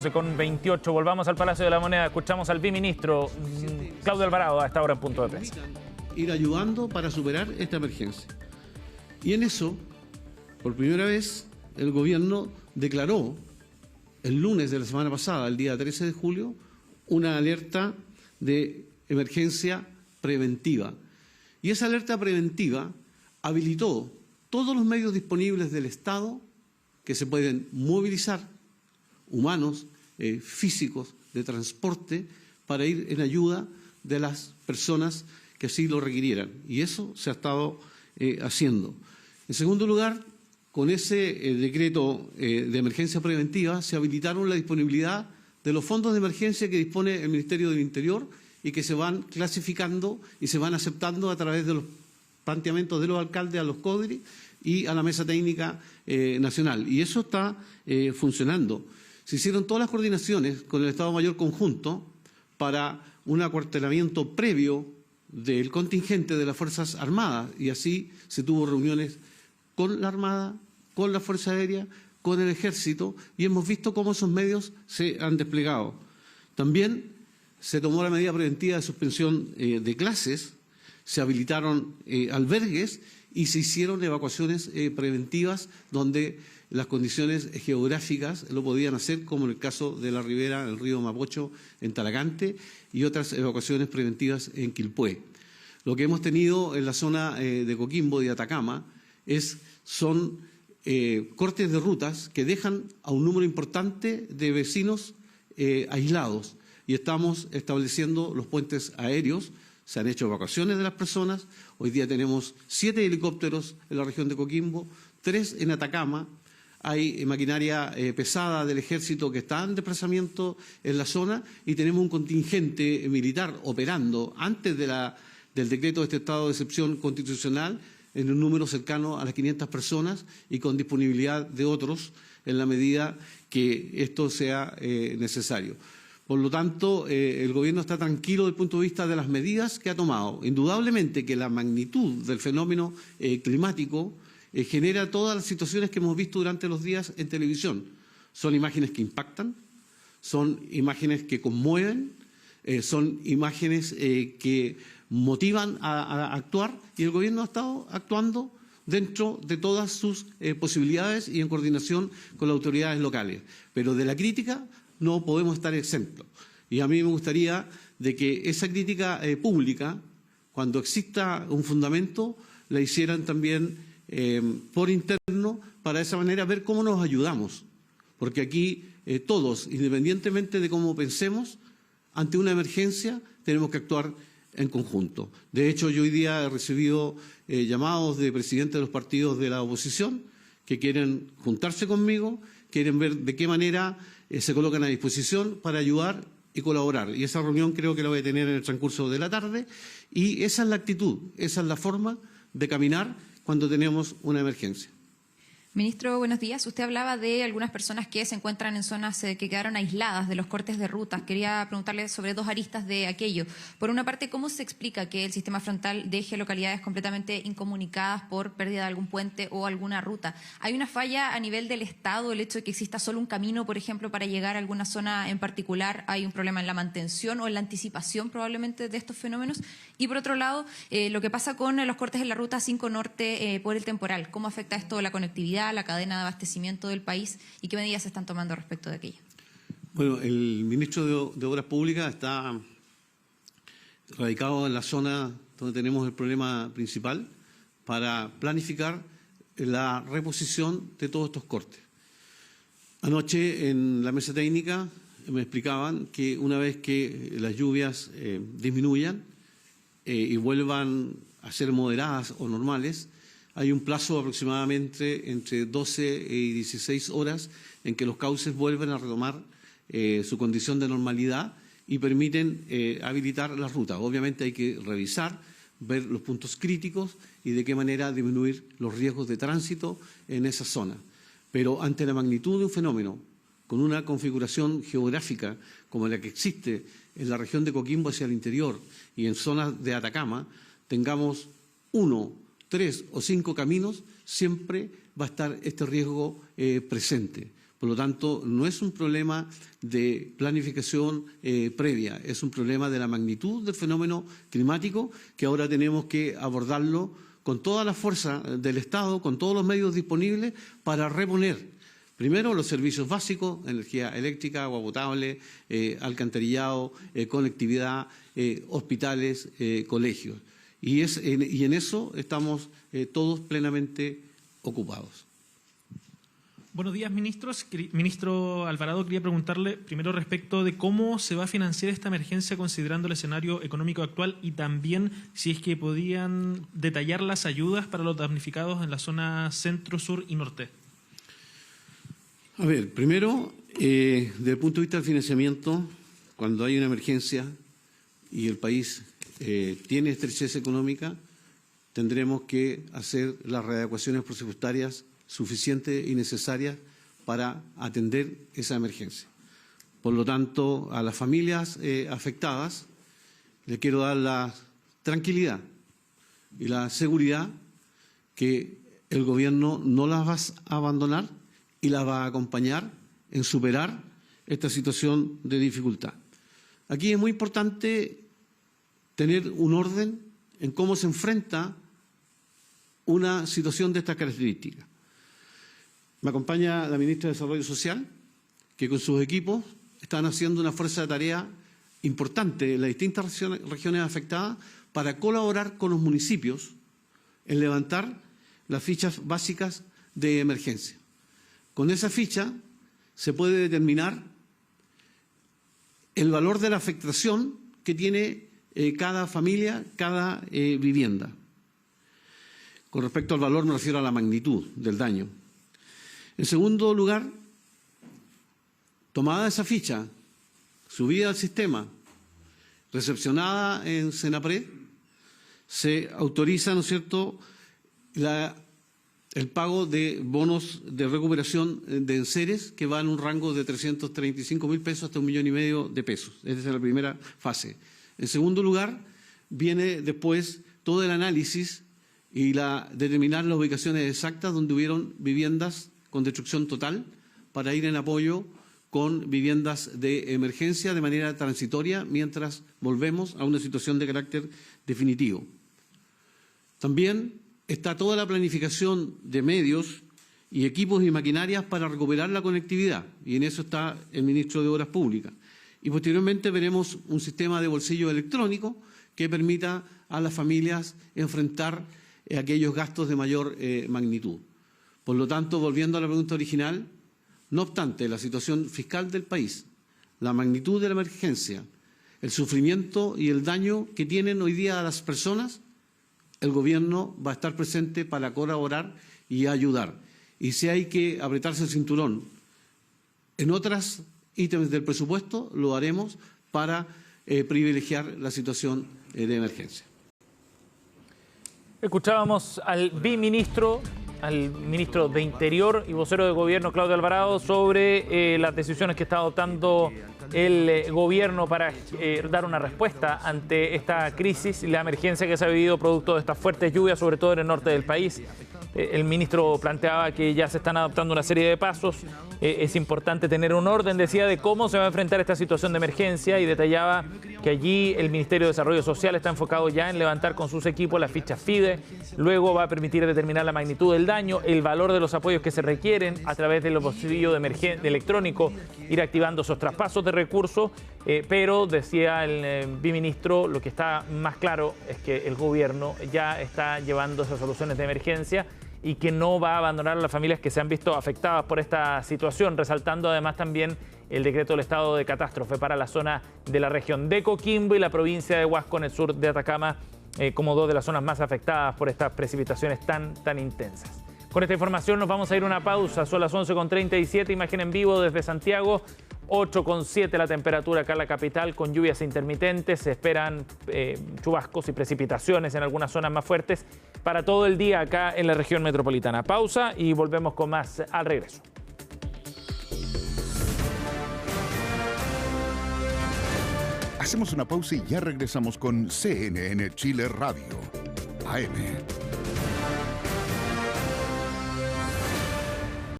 Con 28, volvamos al Palacio de la Moneda, escuchamos al viceministro Claudio Alvarado a esta hora en punto de prensa. Ir ayudando para superar esta emergencia. Y en eso, por primera vez, el gobierno declaró el lunes de la semana pasada, el día 13 de julio, una alerta de emergencia preventiva. Y esa alerta preventiva habilitó todos los medios disponibles del Estado que se pueden movilizar, humanos, físicos, de transporte, para ir en ayuda de las personas que así lo requirieran. Y eso se ha estado haciendo. En segundo lugar, con ese decreto de emergencia preventiva se habilitaron la disponibilidad de los fondos de emergencia que dispone el Ministerio del Interior y que se van clasificando y se van aceptando a través de los planteamientos de los alcaldes a los CODRI y a la Mesa Técnica Nacional. Y eso está funcionando. Se hicieron todas las coordinaciones con el Estado Mayor Conjunto para un acuartelamiento previo del contingente de las Fuerzas Armadas y así se tuvo reuniones con la Armada, con la Fuerza Aérea, con el Ejército y hemos visto cómo esos medios se han desplegado. También se tomó la medida preventiva de suspensión de clases, se habilitaron albergues y se hicieron evacuaciones preventivas donde las condiciones geográficas lo podían hacer, como en el caso de la ribera del río Mapocho en Talagante y otras evacuaciones preventivas en Quilpué. Lo que hemos tenido en la zona de Coquimbo y de Atacama son cortes de rutas que dejan a un número importante de vecinos aislados y estamos estableciendo los puentes aéreos. Se han hecho evacuaciones de las personas. Hoy día tenemos 7 helicópteros en la región de Coquimbo, 3 en Atacama. Hay maquinaria pesada del Ejército que está en desplazamiento en la zona y tenemos un contingente militar operando antes del decreto de este estado de excepción constitucional en un número cercano a las 500 personas y con disponibilidad de otros en la medida que esto sea necesario. Por lo tanto, el Gobierno está tranquilo desde el punto de vista de las medidas que ha tomado. Indudablemente que la magnitud del fenómeno climático genera todas las situaciones que hemos visto durante los días en televisión. Son imágenes que impactan, son imágenes que conmueven, son imágenes que motivan a actuar y el Gobierno ha estado actuando dentro de todas sus posibilidades y en coordinación con las autoridades locales. Pero de la crítica no podemos estar exentos. Y a mí me gustaría de que esa crítica pública, cuando exista un fundamento, la hicieran también por interno, para de esa manera ver cómo nos ayudamos. Porque aquí todos, independientemente de cómo pensemos, ante una emergencia tenemos que actuar en conjunto. De hecho, yo hoy día he recibido llamados de presidentes de los partidos de la oposición que quieren juntarse conmigo, quieren ver de qué manera se colocan a disposición para ayudar y colaborar. Y esa reunión creo que la voy a tener en el transcurso de la tarde. Y esa es la actitud, esa es la forma de caminar cuando tenemos una emergencia. Ministro, buenos días. Usted hablaba de algunas personas que se encuentran en zonas que quedaron aisladas de los cortes de rutas. Quería preguntarle sobre dos aristas de aquello. Por una parte, ¿cómo se explica que el sistema frontal deje localidades completamente incomunicadas por pérdida de algún puente o alguna ruta? ¿Hay una falla a nivel del Estado, el hecho de que exista solo un camino, por ejemplo, para llegar a alguna zona en particular? ¿Hay un problema en la mantención o en la anticipación probablemente de estos fenómenos? Y por otro lado, lo que pasa con los cortes en la ruta 5 Norte por el temporal. ¿Cómo afecta esto la conectividad, la cadena de abastecimiento del país y qué medidas se están tomando respecto de aquello? Bueno, el ministro de Obras Públicas está radicado en la zona donde tenemos el problema principal para planificar la reposición de todos estos cortes. Anoche en la mesa técnica me explicaban que una vez que las lluvias disminuyan y vuelvan a ser moderadas o normales, hay un plazo aproximadamente entre 12 y 16 horas en que los cauces vuelven a retomar su condición de normalidad y permiten habilitar las rutas. Obviamente hay que revisar, ver los puntos críticos y de qué manera disminuir los riesgos de tránsito en esa zona. Pero ante la magnitud de un fenómeno, con una configuración geográfica como la que existe en la región de Coquimbo hacia el interior y en zonas de Atacama, tengamos 1, 3 o 5 caminos, siempre va a estar este riesgo presente. Por lo tanto, no es un problema de planificación previa, es un problema de la magnitud del fenómeno climático que ahora tenemos que abordarlo con toda la fuerza del Estado, con todos los medios disponibles para reponer primero los servicios básicos, energía eléctrica, agua potable, alcantarillado, conectividad, hospitales, colegios. Y en eso estamos todos plenamente ocupados. Buenos días, ministros. Ministro Alvarado, quería preguntarle primero respecto de cómo se va a financiar esta emergencia considerando el escenario económico actual y también si es que podían detallar las ayudas para los damnificados en la zona centro, sur y norte. A ver, primero, desde el punto de vista del financiamiento, cuando hay una emergencia y el país tiene estrechez económica, tendremos que hacer las readecuaciones presupuestarias suficientes y necesarias para atender esa emergencia. Por lo tanto, a las familias afectadas les quiero dar la tranquilidad y la seguridad que el Gobierno no las va a abandonar y las va a acompañar en superar esta situación de dificultad. Aquí es muy importante tener un orden en cómo se enfrenta una situación de estas características. Me acompaña la ministra de Desarrollo Social, que con sus equipos están haciendo una fuerza de tarea importante en las distintas regiones afectadas para colaborar con los municipios en levantar las fichas básicas de emergencia. Con esa ficha se puede determinar el valor de la afectación que tiene cada familia, cada vivienda. Con respecto al valor me refiero a la magnitud del daño. En segundo lugar, tomada esa ficha, subida al sistema, recepcionada en Senapred, se autoriza, ¿no es cierto?, el pago de bonos de recuperación de enseres que van en un rango de 335.000 pesos hasta 1,5 millones de pesos. Esa es la primera fase. En segundo lugar, viene después todo el análisis y determinar las ubicaciones exactas donde hubieron viviendas con destrucción total para ir en apoyo con viviendas de emergencia de manera transitoria mientras volvemos a una situación de carácter definitivo. También está toda la planificación de medios y equipos y maquinarias para recuperar la conectividad, y en eso está el ministro de Obras Públicas. Y posteriormente veremos un sistema de bolsillo electrónico que permita a las familias enfrentar aquellos gastos de mayor magnitud. Por lo tanto, volviendo a la pregunta original, no obstante la situación fiscal del país, la magnitud de la emergencia, el sufrimiento y el daño que tienen hoy día a las personas, el Gobierno va a estar presente para colaborar y ayudar. Y si hay que apretarse el cinturón en otros ítems del presupuesto, lo haremos para privilegiar la situación de emergencia. Escuchábamos al biministro, al ministro de Interior y vocero de Gobierno, Claudio Alvarado, sobre las decisiones que está adoptando el Gobierno para dar una respuesta ante esta crisis y la emergencia que se ha vivido producto de estas fuertes lluvias, sobre todo en el norte del país. El ministro planteaba que ya se están adoptando una serie de pasos. Es importante tener un orden, decía, de cómo se va a enfrentar esta situación de emergencia, y detallaba que allí el Ministerio de Desarrollo Social está enfocado ya en levantar con sus equipos las fichas FIDE. Luego va a permitir determinar la magnitud del daño, el valor de los apoyos que se requieren a través del bolsillo de electrónico, ir activando esos traspasos de recursos. Pero, decía el biministro, lo que está más claro es que el Gobierno ya está llevando esas soluciones de emergencia y que no va a abandonar a las familias que se han visto afectadas por esta situación, resaltando además también el decreto del estado de catástrofe para la zona de la región de Coquimbo y la provincia de Huasco en el sur de Atacama, como dos de las zonas más afectadas por estas precipitaciones tan intensas. Con esta información nos vamos a ir a una pausa. Son las 11:37, imagen en vivo desde Santiago. 8,7 la temperatura acá en la capital, con lluvias intermitentes. Se esperan chubascos y precipitaciones en algunas zonas más fuertes para todo el día acá en la región metropolitana. Pausa y volvemos con más al regreso. Hacemos una pausa y ya regresamos con CNN Chile Radio, AM.